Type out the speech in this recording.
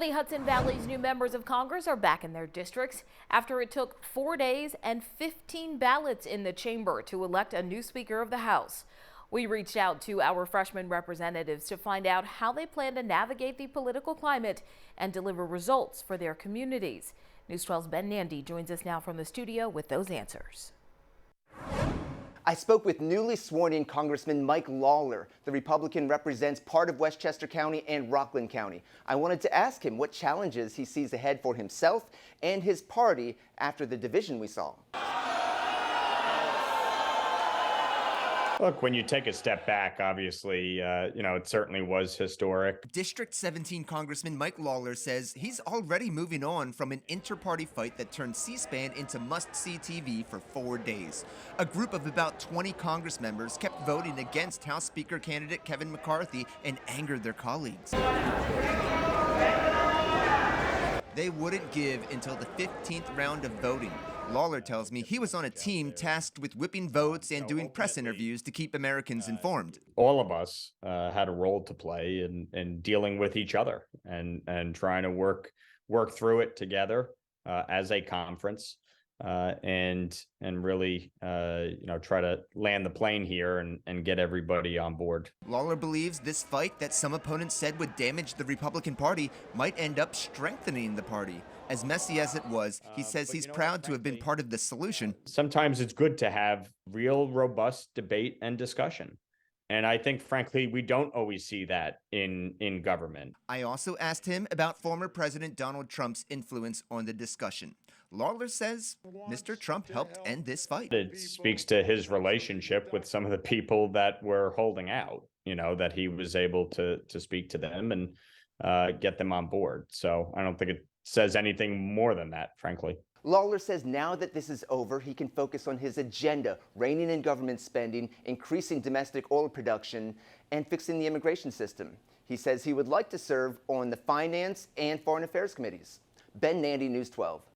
The Hudson Valley's new members of Congress are back in their districts after it took 4 days and 15 ballots in the chamber to elect a new Speaker of the House. We reached out to our freshman representatives to find out how they plan to navigate the political climate and deliver results for their communities. News 12's Ben Nandy joins us now from the studio with those answers. I spoke with newly sworn-in Congressman Mike Lawler. The Republican represents part of Westchester County and Rockland County. I wanted to ask him what challenges he sees ahead for himself and his party after the division we saw. Look, when you take a step back, obviously, it certainly was historic. District 17 Congressman Mike Lawler says he's already moving on from an inter-party fight that turned C-SPAN into must-see TV for 4 days. A group of about 20 Congress members kept voting against House Speaker candidate Kevin McCarthy and angered their colleagues. They wouldn't give until the 15th round of voting. Lawler tells me he was on a team tasked with whipping votes and doing press interviews to keep Americans informed. All of us had a role to play in dealing with each other and trying to work through it together as a conference and really try to land the plane here and get everybody on board. Lawler believes this fight that some opponents said would damage the Republican Party might end up strengthening the party. As messy as it was, he says he's proud to have been part of the solution. Sometimes it's good to have real robust debate and discussion. And I think, frankly, we don't always see that in government. I also asked him about former President Donald Trump's influence on the discussion. Lawler says Mr. Trump helped end this fight. It speaks to his relationship with some of the people that were holding out, that he was able to speak to them and get them on board. So I don't think it says anything more than that, frankly. Lawler says now that this is over, he can focus on his agenda, reining in government spending, increasing domestic oil production, and fixing the immigration system. He says he would like to serve on the Finance and Foreign Affairs committees. Ben Nandy, News 12.